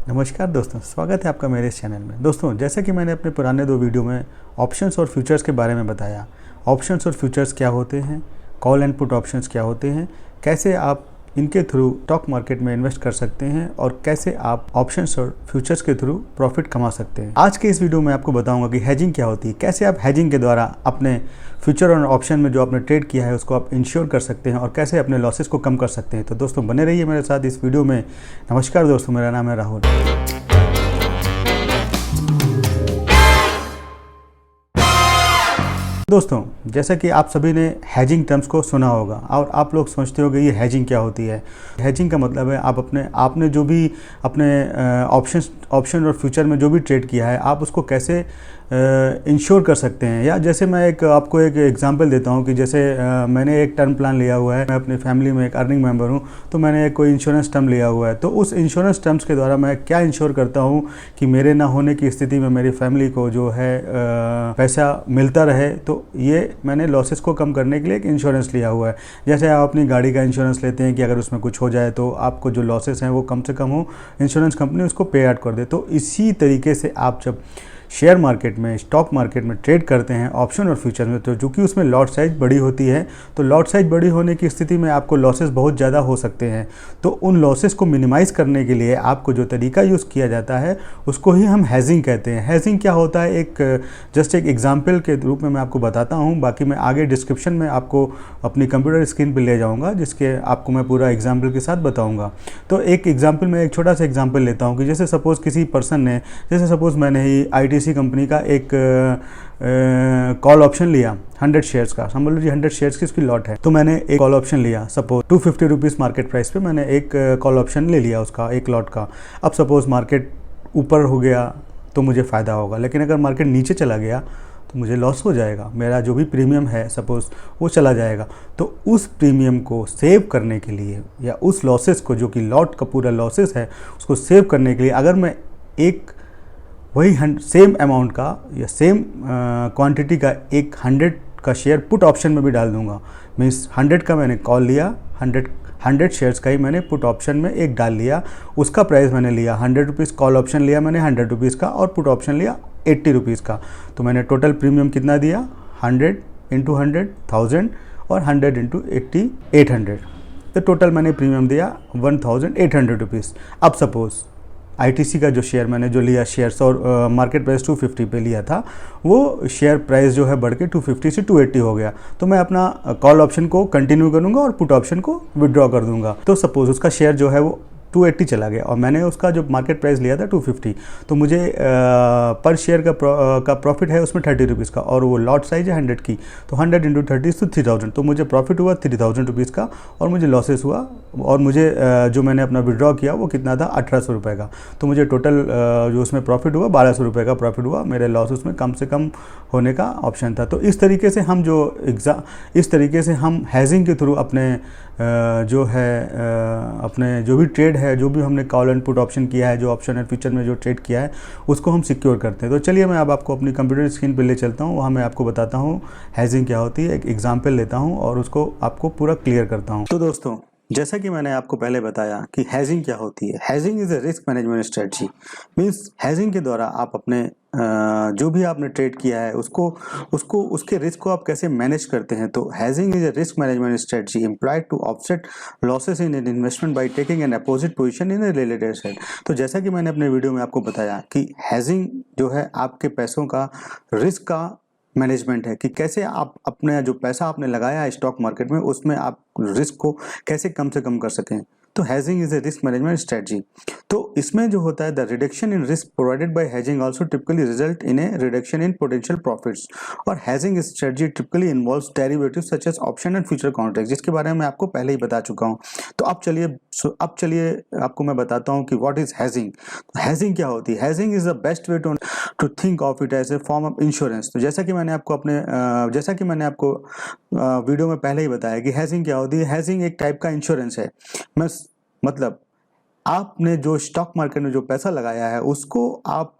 नमस्कार दोस्तों, स्वागत है आपका मेरे इस चैनल में। दोस्तों, जैसा कि मैंने अपने पुराने 2 वीडियो में ऑप्शंस और फ्यूचर्स के बारे में बताया, ऑप्शंस और फ्यूचर्स क्या होते हैं, कॉल एंड पुट ऑप्शंस क्या होते हैं, कैसे आप इनके थ्रू स्टॉक मार्केट में इन्वेस्ट कर सकते हैं और कैसे आप ऑप्शंस और फ्यूचर्स के थ्रू प्रॉफिट कमा सकते हैं। आज के इस वीडियो में आपको बताऊंगा कि हेजिंग क्या होती है, कैसे आप हेजिंग के द्वारा अपने फ्यूचर और ऑप्शन में जो आपने ट्रेड किया है उसको आप इंश्योर कर सकते हैं और कैसे अपने लॉसेस को कम कर सकते हैं। तो दोस्तों, बने रहिए मेरे साथ इस वीडियो में। नमस्कार दोस्तों, मेरा नाम है राहुल। दोस्तों, जैसा कि आप सभी ने हेजिंग टर्म्स को सुना होगा और आप लोग सोचते होंगे ये हेजिंग क्या होती है। हेजिंग का मतलब है आपने जो भी अपने ऑप्शन और फ्यूचर में जो भी ट्रेड किया है आप उसको कैसे इंश्योर कर सकते हैं। या जैसे मैं आपको एक एग्जांपल देता हूं कि जैसे मैंने एक टर्म प्लान लिया हुआ है, मैं अपनी फैमिली में एक अर्निंग मेंबर हूं, तो मैंने कोई इंश्योरेंस टर्म लिया हुआ है। तो उस इंश्योरेंस टर्म्स के द्वारा मैं क्या इंश्योर करता हूं कि मेरे ना होने की स्थिति में मेरी फैमिली को जो है पैसा मिलता रहे। तो ये मैंने लॉसेस को कम करने के लिए एक इंश्योरेंस लिया हुआ है। जैसे आप अपनी गाड़ी का इंश्योरेंस लेते हैं कि अगर उसमें कुछ हो जाए तो आपको जो लॉसेस हैं वो कम से कम हो, इंश्योरेंस कंपनी उसको पे आउट कर दे। तो इसी तरीके से आप जब शेयर मार्केट में, स्टॉक मार्केट में ट्रेड करते हैं ऑप्शन और फ्यूचर में, तो चूँकि उसमें लॉट साइज बड़ी होती है, तो लॉट साइज बड़ी होने की स्थिति में आपको लॉसेस बहुत ज़्यादा हो सकते हैं। तो उन लॉसेस को मिनिमाइज़ करने के लिए आपको जो तरीका यूज़ किया जाता है उसको ही हम हेजिंग कहते हैं। हेजिंग क्या होता है, जस्ट एक एग्जाम्पल के रूप में मैं आपको बताता हूँ। बाकी मैं आगे डिस्क्रिप्शन में आपको अपनी कंप्यूटर स्क्रीन पर ले जाऊँगा, जिसके आपको मैं पूरा एग्जाम्पल के साथ बताऊँगा। तो एक एग्जाम्पल में एक छोटा सा एग्जाम्पल लेता हूँ कि जैसे सपोज़ किसी पर्सन ने, जैसे सपोज़ मैंने ही ITC कंपनी का एक कॉल ऑप्शन लिया 100 शेयर्स का। समझ लीजिए 100 शेयर्स की उसकी लॉट है, तो मैंने एक कॉल ऑप्शन लिया। सपोज 250 रुपीज़ मार्केट प्राइस पे मैंने एक कॉल ऑप्शन ले लिया उसका, एक लॉट का। अब सपोज मार्केट ऊपर हो गया तो मुझे फ़ायदा होगा, लेकिन अगर मार्केट नीचे चला गया तो मुझे लॉस हो जाएगा। मेरा जो भी प्रीमियम है सपोज़ वो चला जाएगा। तो उस प्रीमियम को सेव करने के लिए या उस लॉसेस को, जो कि लॉट का पूरा लॉसेस है, उसको सेव करने के लिए अगर मैं एक वही सेम अमाउंट का या सेम क्वांटिटी का एक 100 का शेयर पुट ऑप्शन में भी डाल दूंगा। मीन्स 100 का मैंने कॉल लिया, 100 शेयर्स का ही मैंने पुट ऑप्शन में एक डाल लिया। उसका प्राइस मैंने लिया 100 रुपीज़, कॉल ऑप्शन लिया मैंने 100 रुपीज़ का और पुट ऑप्शन लिया 80 रुपीज़ का। तो मैंने टोटल प्रीमियम कितना दिया, 100 इंटू 100 1000 और 100 इंटू 80 800। तो टोटल मैंने प्रीमियम दिया 1800 रुपीज़। अब सपोज़ ITC का जो शेयर मैंने जो लिया शेयर्स, और मार्केट प्राइस 250 पे लिया था, वो शेयर प्राइस जो है बढ़ के 250 से 280 हो गया। तो मैं अपना कॉल ऑप्शन को कंटिन्यू करूंगा और पुट ऑप्शन को विड्रॉ कर दूंगा। तो सपोज उसका शेयर जो है वो 280 चला गया और मैंने उसका जो मार्केट प्राइस लिया था 250, तो मुझे पर शेयर का प्रॉफिट है उसमें 30 रुपीज़ का, और वो लॉट साइज है 100 की। तो 100 इंटू 30 तो 3000। तो मुझे प्रॉफिट हुआ 3000 रुपीज़ का और मुझे लॉसेस हुआ, और मुझे जो मैंने अपना विड्रॉ किया वो कितना था, 1800 रुपये का। तो मुझे टोटल जो उसमें प्रॉफिट हुआ 1200 रुपये का प्रॉफिट हुआ। मेरे लॉस उसमें कम से कम होने का ऑप्शन था। तो इस तरीके से हम हेजिंग के थ्रू अपने जो है अपने जो भी ट्रेड है, जो भी हमने कॉल एंड पुट ऑप्शन किया है, जो ऑप्शन एंड फ्यूचर में जो ट्रेड किया है, उसको हम सिक्योर करते हैं। तो चलिए मैं अब आपको अपनी कंप्यूटर स्क्रीन पर ले चलता हूँ, वहाँ मैं आपको बताता हूँ हेजिंग क्या होती है। एक एग्जाम्पल लेता हूँ और उसको आपको पूरा क्लियर करता हूँ। तो दोस्तों, जैसा कि मैंने आपको पहले बताया कि हेजिंग क्या होती है। Hedging is a risk management strategy. Means hedging के द्वारा आप अपने जो भी आपने ट्रेड किया है उसके रिस्क को आप कैसे मैनेज करते हैं। तो hedging is a risk management strategy employed to offset losses in an investment by taking an opposite position in a related asset. तो जैसा कि मैंने अपने वीडियो में आपको बताया कि हेजिंग जो है आपके पैसों का रिस्क का मैनेजमेंट है, कि कैसे आप अपने जो पैसा आपने लगाया है स्टॉक मार्केट में उसमें आप रिस्क को कैसे कम से कम कर सकें। तो hedging is a risk management strategy. तो इसमें जो होता है, the reduction in risk provided by hedging also typically result in a reduction in potential profits. और hedging strategy typically involves derivatives such as option and future contract, जिसके बारे में आपको पहले ही बता चुका हूं। तो अब चलिए आपको मैं बताता हूं कि व्हाट इज हेजिंग। हेजिंग क्या होती है। Hedging is the best way to think of it as a form of insurance. तो जैसा कि मैंने आपको वीडियो में पहले ही बताया कि हेजिंग क्या होती है। हेजिंग एक टाइप का इंश्योरेंस है। मतलब आपने जो स्टॉक मार्केट में जो पैसा लगाया है उसको आप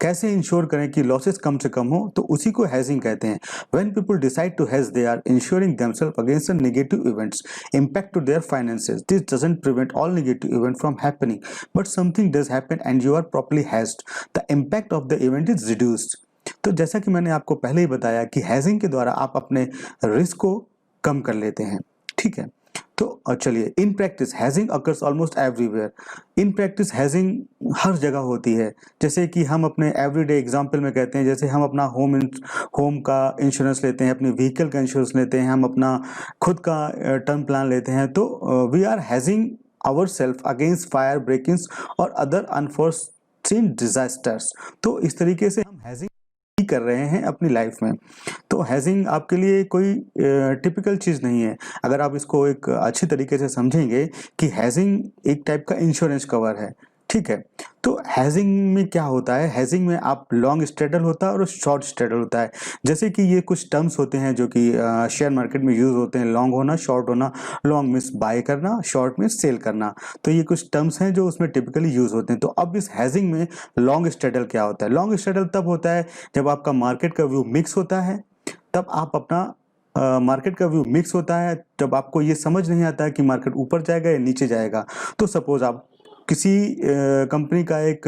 कैसे इंश्योर करें कि लॉसेस कम से कम हो, तो उसी को हेजिंग कहते हैं। When people decide to hedge they are insuring themselves against negative events impact to their finances. This doesn't prevent all negative event from happening, but something does happen and you are properly hedged, the impact of the event is reduced. तो जैसा कि मैंने आपको पहले ही बताया कि hedging के द्वारा आप अपने रिस्क को कम कर लेते हैं, ठीक है। तो चलिए, in practice hedging occurs almost everywhere. In practice hedging हर जगह होती है। जैसे कि हम अपने एवरीडे एग्जांपल में कहते हैं, जैसे हम अपना होम का इंश्योरेंस लेते हैं, अपनी व्हीकल का इंश्योरेंस लेते हैं, हम अपना खुद का टर्म प्लान लेते हैं, तो we are hedging our self against fire, breakings और अदर अनफोर्सीन डिजास्टर्स। तो इस तरीके से हम हैजिंग कर रहे हैं अपनी लाइफ में। तो हैजिंग आपके लिए कोई टिपिकल चीज़ नहीं है। अगर आप इसको एक अच्छी तरीके से समझेंगे कि हैजिंग एक टाइप का इंश्योरेंस कवर है, ठीक है। तो हैजिंग में क्या होता है, हैजिंग में आप लॉन्ग स्ट्रेडल होता है और शॉर्ट स्ट्रेडल होता है। जैसे कि ये कुछ टर्म्स होते हैं जो कि शेयर मार्केट में यूज होते हैं, लॉन्ग होना, शॉर्ट होना। लॉन्ग मीन्स बाय करना, शॉर्ट मीन्स सेल करना। तो ये कुछ टर्म्स हैं जो उसमें टिपिकली यूज होते हैं। तो अब इस हैजिंग में लॉन्ग स्ट्रेडल क्या होता है? लॉन्ग स्ट्रेडल तब होता है जब आपका मार्केट का व्यू मिक्स होता है, तब आप अपना मार्केट का व्यू मिक्स होता है, जब आपको ये समझ नहीं आता है कि मार्केट ऊपर जाएगा या नीचे जाएगा। तो सपोज आप किसी कंपनी का एक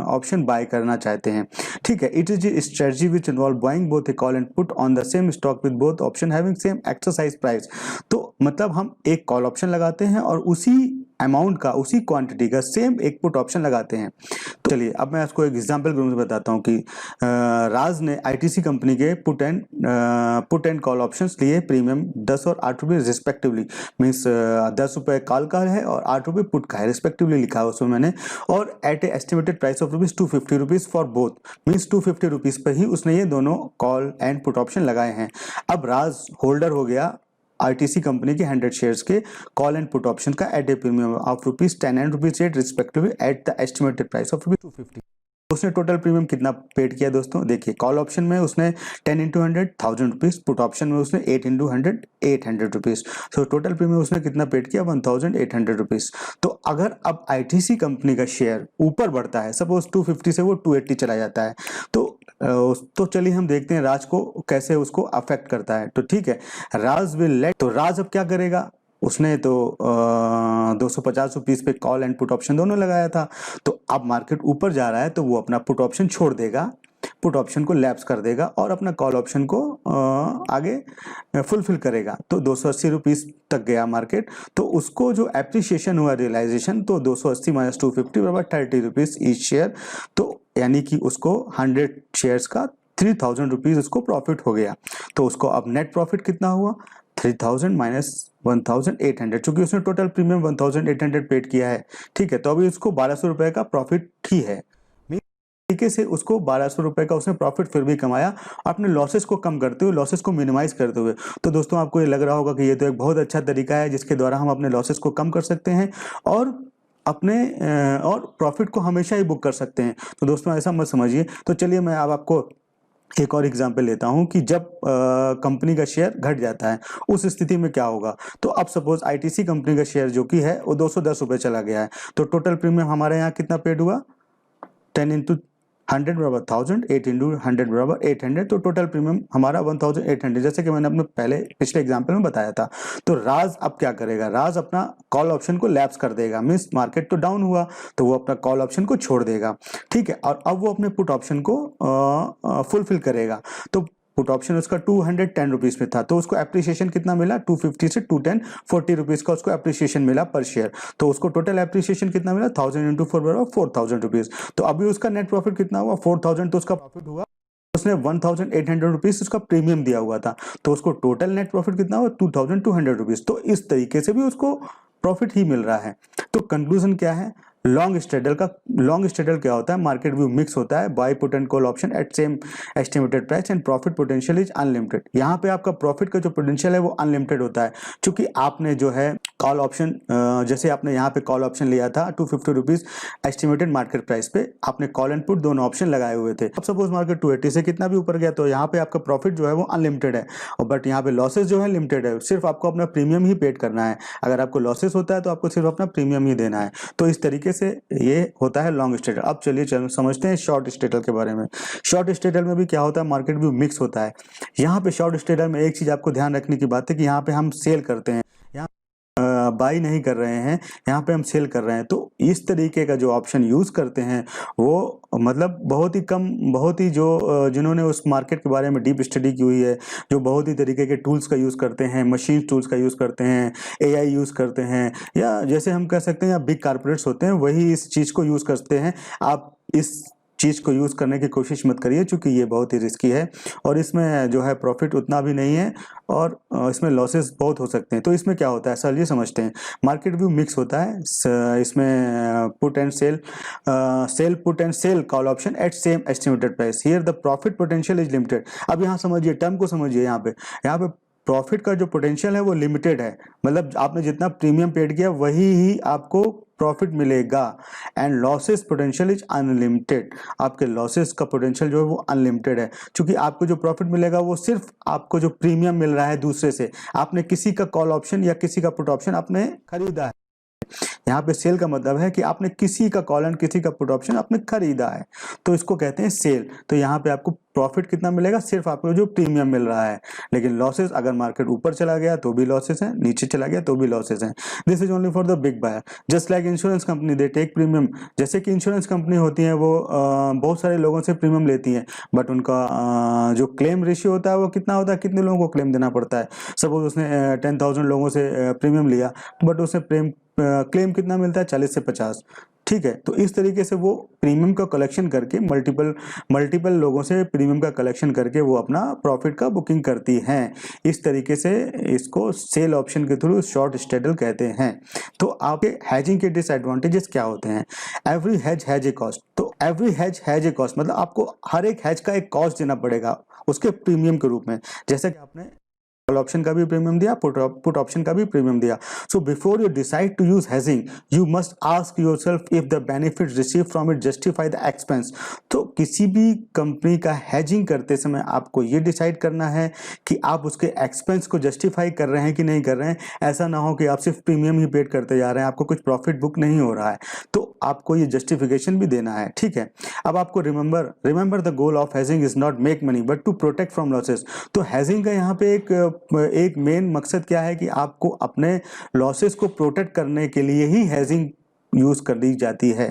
ऑप्शन बाय करना चाहते हैं, ठीक है। It is a strategy which involve buying both A call and put on the same stock with both option having same exercise price. तो मतलब हम एक कॉल ऑप्शन लगाते हैं और उसी अमाउंट का, उसी क्वांटिटी का सेम एक पुट ऑप्शन लगाते हैं। तो चलिए, अब मैं इसको एक एग्जांपल के रूप में बताता हूँ कि राज ने आईटीसी कंपनी के पुट एंड कॉल ऑप्शंस लिए, प्रीमियम 10 और 8 रुपये रिस्पेक्टिवली। मीन्स 10 रुपये कॉल का है और 8 रुपये पुट का है, रिस्पेक्टिवली लिखा है उसमें मैंने। और at a estimated price of ₹250 for both, means ₹250 पर ही उसने ये दोनों कॉल एंड पुट ऑप्शन लगाए हैं। अब राज होल्डर हो गया आईटीसी कंपनी के 100 शेयर्स के कॉल एंड पुट ऑप्शन का at a premium of ₹10 and ₹8 respectively at the estimated price of ₹250। उसने टोटल प्रीमियम कितना पेड किया दोस्तों? देखिए, कॉल ऑप्शन में उसने 10 × 100 ₹1000, पुट ऑप्शन में उसने 8 × 100 ₹800। तो टोटल प्रीमियम उसने कितना पेड किया? ₹1800। तो अगर अब आईटीसी कंपनी का शेयर ऊपर बढ़ता है, सपोज 250 से वो 280 चला जाता है, तो चलिए हम देखते हैं राज को कैसे उसको अफेक्ट करता है। तो ठीक है, राज विल लेट, तो राज अब क्या करेगा? उसने तो 250 रुपीज पे कॉल एंड पुट ऑप्शन दोनों लगाया था। तो अब मार्केट ऊपर जा रहा है तो वो अपना पुट ऑप्शन छोड़ देगा, पुट ऑप्शन को लैप्स कर देगा और अपना कॉल ऑप्शन को आगे फुलफिल करेगा। तो 280 रुपीज तक गया मार्केट, तो उसको जो एप्रिसिएशन हुआ, रियलाइजेशन, तो 280 माइनस 250 बराबर 30 रुपीज ईच शेयर। तो यानी कि उसको 100 शेयर्स का 3000 रुपीज उसको प्रॉफिट हो गया। तो उसको अब नेट प्रॉफिट कितना हुआ? 3000 माइनस 1800, चूंकि उसने टोटल प्रीमियम 1800 पेड किया है, ठीक है। तो अभी उसको 1200 रुपए का प्रॉफिट ही है। तरीके से उसको 1200 रुपए का उसने प्रॉफिट फिर भी कमाया, अपने लॉसेस को कम करते हुए, लॉसेस को मिनिमाइज करते हुए। तो दोस्तों, आपको ये लग रहा होगा कि ये तो एक बहुत अच्छा तरीका है जिसके द्वारा हम अपने लॉसेस को कम कर सकते हैं और अपने और प्रॉफिट को हमेशा ही बुक कर सकते हैं। तो दोस्तों, ऐसा मत समझिए। तो चलिए मैं अब आपको एक और एग्जाम्पल लेता हूं कि जब कंपनी का शेयर घट जाता है, उस स्थिति में क्या होगा। तो अब सपोज आईटीसी कंपनी का शेयर जो कि है वो 210 रुपए चला गया है। तो टोटल प्रीमियम हमारे यहाँ कितना पेड हुआ? 10 × 100 बराबर 1000, 8 × 100 बराबर 800। तो टोटल प्रीमियम हमारा 1800, जैसे कि मैंने अपने पिछले एग्जाम्पल में बताया था। तो राज अब क्या करेगा? राज अपना कॉल ऑप्शन को लैप्स कर देगा, मीन्स मार्केट तो डाउन हुआ तो वो अपना कॉल ऑप्शन को छोड़ देगा, ठीक है। और अब वो अपने पुट ऑप्शन को फुलफिल करेगा। तो पुट ऑप्शन उसका 210 रुपीज में था, तो उसको एप्रिसिएशन कितना मिला? 250 से 210, 40 रुपीज का उसको एप्रिसिएशन मिला पर शेयर। तो उसको टोटल एप्रिसिएशन कितना मिला? 1000 × 4 बराबर 4000 रुपीज। तो अभी उसका नेट प्रॉफिट कितना हुआ? 4000 तो उसका प्रॉफिट हुआ। उसने 1800 रुपीज उसका प्रीमियम दिया हुआ था, तो उसको टोटल नेट प्रॉफिट कितना हुआ? 2200 रुपीज। तो इस तरीके से भी उसको प्रॉफिट ही मिल रहा है। तो कंक्लूजन क्या है? लॉन्ग स्ट्रेडल क्या होता है? मार्केट व्यू मिक्स होता है, buy put and call option at same estimated price and profit potential is unlimited. यहाँ पे आपका प्रॉफिट का जो पोटेंशियल है वो अनलिमिटेड होता है, क्योंकि आपने जो है कॉल ऑप्शन, जैसे आपने यहाँ पे कॉल ऑप्शन लिया था 250 रुपीज एस्टिमेटेड मार्केट प्राइस पे, आपने कॉल एंड पुट दोनों ऑप्शन लगाए हुए थे। अब सपोज मार्केट 280 से कितना भी ऊपर गया तो यहाँ पे आपका प्रॉफिट जो है वो अनलिमिटेड है, और बट यहाँ पे लॉसेस जो है लिमिटेड है, सिर्फ आपको अपना प्रीमियम ही पेड करना है। अगर आपको लॉसेस होता है तो आपको सिर्फ अपना प्रीमियम ही देना है। तो इस तरीके से ये होता है लॉन्ग स्ट्रेडल। अब चलिए समझते हैं शॉर्ट स्ट्रेडल के बारे में। शॉर्ट स्ट्रेडल में भी क्या होता है? मार्केट व्यू मिक्स होता है। यहाँ पे शॉर्ट स्ट्रेडल में एक चीज आपको ध्यान रखने की बात है कि यहाँ पे हम सेल करते हैं, यहाँ बाई नहीं कर रहे हैं, यहाँ पे हम सेल कर रहे हैं। तो इस तरीके का जो ऑप्शन यूज करते हैं वो मतलब बहुत ही कम, बहुत ही जो जिन्होंने उस मार्केट के बारे में डीप स्टडी की हुई है, जो बहुत ही तरीके के टूल्स का यूज करते हैं, मशीन टूल्स का यूज करते हैं, एआई यूज करते हैं, या जैसे हम कह सकते हैं या बिग कारपोरेट्स होते हैं, वही इस चीज को यूज करते हैं। आप इस चीज को यूज करने की कोशिश मत करिए, क्योंकि ये बहुत ही रिस्की है और इसमें जो है प्रॉफिट उतना भी नहीं है और इसमें लॉसेस बहुत हो सकते हैं। तो इसमें क्या होता है सर, ये समझते हैं। मार्केट व्यू मिक्स होता है, इसमें put and sell put and sell call option at same estimated price, here the profit potential is limited. अब यहाँ समझिए, टर्म को समझिए। यहाँ पे प्रॉफिट का जो पोटेंशियल है वो लिमिटेड है, मतलब आपने जितना प्रीमियम पेड किया वही ही आपको प्रॉफिट मिलेगा। And losses potential is unlimited, आपके लॉसेस का पोटेंशियल जो है वो अनलिमिटेड है, क्योंकि आपको जो प्रॉफिट मिलेगा वो सिर्फ आपको जो प्रीमियम मिल रहा है दूसरे से, आपने किसी का कॉल ऑप्शन या किसी का पुट ऑप्शन आपने खरीदा है। यहाँ पे सेल का मतलब है कि आपने किसी का कॉल एंड किसी का पुट ऑप्शन आपने खरीदा है, तो इसको कहते हैं सेल। तो यहाँ पे आपको प्रॉफिट कितना मिलेगा? सिर्फ आपको जो प्रीमियम मिल रहा है। लेकिन लॉसेस, अगर मार्केट ऊपर चला गया तो भी लॉसेस हैं, नीचे चला गया तो भी लॉसेस हैं। This is only for the big buyer, just like insurance company they take premium. जैसे कि इंश्योरेंस कंपनी होती है वो बहुत सारे लोगों से प्रीमियम लेती है, बट उनका जो क्लेम रेशियो होता है वो कितना होता है, कितने लोगों को क्लेम देना पड़ता है। सपोज उसने 10,000 लोगों से प्रीमियम लिया, बट उसने क्लेम कितना मिलता है? 40 से 50। ठीक है, तो इस तरीके से वो प्रीमियम का कलेक्शन करके मल्टीपल लोगों से प्रीमियम का कलेक्शन करके वो अपना प्रॉफिट का बुकिंग करती हैं। इस तरीके से इसको सेल ऑप्शन के थ्रू शॉर्ट स्ट्रेडल कहते हैं। तो आपके हैजिंग के डिसएडवांटेजेस क्या होते हैं? Every hedge has a cost. तो every hedge has a cost मतलब आपको हर एक हेज का एक कॉस्ट देना पड़ेगा उसके प्रीमियम के रूप में। जैसे कि आपने कॉल ऑप्शन का भी प्रीमियम दिया, पुट ऑप्शन का भी प्रीमियम दिया। So before you decide to use hedging you must ask yourself if the benefit receive from it justify the expense. तो किसी भी कंपनी का हेजिंग करते समय आपको ये डिसाइड करना है कि आप उसके एक्सपेंस को जस्टिफाई कर रहे हैं कि नहीं कर रहे हैं। ऐसा ना हो कि आप सिर्फ प्रीमियम ही पेड करते जा रहे हैं, आपको कुछ प्रॉफिट बुक नहीं हो रहा है, तो आपको ये जस्टिफिकेशन भी देना है। ठीक है, अब आपको remember the goal of hedging is not make money but to protect from losses. तो हेजिंग का यहाँ पे एक मेन मकसद क्या है कि आपको अपने लॉसेस को प्रोटेक्ट करने के लिए ही हेजिंग यूज कर दी जाती है।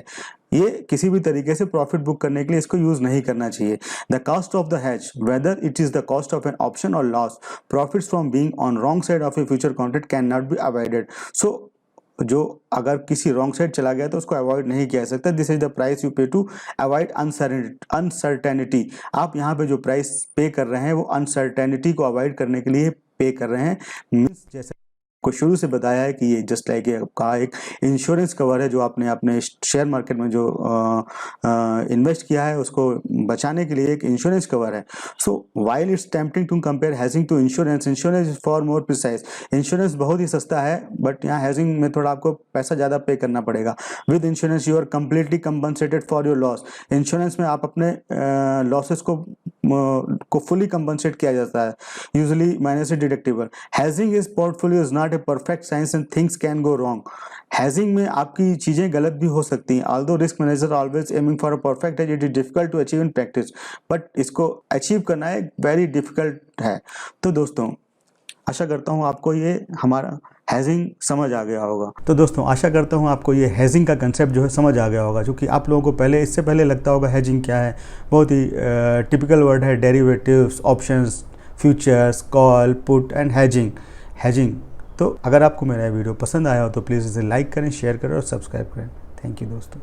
ये किसी भी तरीके से प्रॉफिट बुक करने के लिए इसको यूज नहीं करना चाहिए। The cost of the hedge whether it is the cost of an option और loss profits from being on wrong side of a future contract can not be avoided. So जो अगर किसी रॉन्ग साइड चला गया तो उसको avoid नहीं किया सकता। This is the price you पे टू अवॉइड अनसर्टेनिटी। आप यहाँ पे जो प्राइस पे कर रहे हैं वो अनसर्टेनिटी को अवॉइड करने के लिए पे कर रहे हैं। मींस जैसे को शुरू से बताया है कि ये जस्ट लाइक का एक इंश्योरेंस कवर है जो आपने अपने शेयर मार्केट में जो इन्वेस्ट किया है उसको बचाने के लिए एक इंश्योरेंस कवर है। So while it's tempting to compare hedging to insurance is far more precise. Insurance बहुत ही सस्ता है बट यहाँ हैजिंग में थोड़ा आपको पैसा ज़्यादा पे करना पड़ेगा। With insurance you are completely compensated for your loss. Insurance में आप अपने लॉसेस को फुली कंपनसेट किया जाता है, usually minus deductible. Hedging is portfolio is not a perfect science and things can go wrong. Hedging में आपकी चीजें गलत भी हो सकती हैं। Although risk manager always aiming for a perfect hedge it is difficult to achieve in practice, but इसको achieve करना एक वेरी डिफिकल्ट है। तो दोस्तों आशा करता हूँ आपको ये हमारा हैजिंग समझ आ गया होगा। तो दोस्तों आशा करता हूँ आपको ये हैजिंग का कंसेप्ट जो है समझ आ गया होगा, क्योंकि आप लोगों को इससे पहले लगता होगा हैजिंग क्या है। बहुत ही टिपिकल वर्ड है, derivatives, options, futures, call, put and hedging. तो अगर आपको मेरा वीडियो पसंद आया हो तो प्लीज़ इसे लाइक करें, शेयर करें और सब्सक्राइब करें। थैंक यू दोस्तों।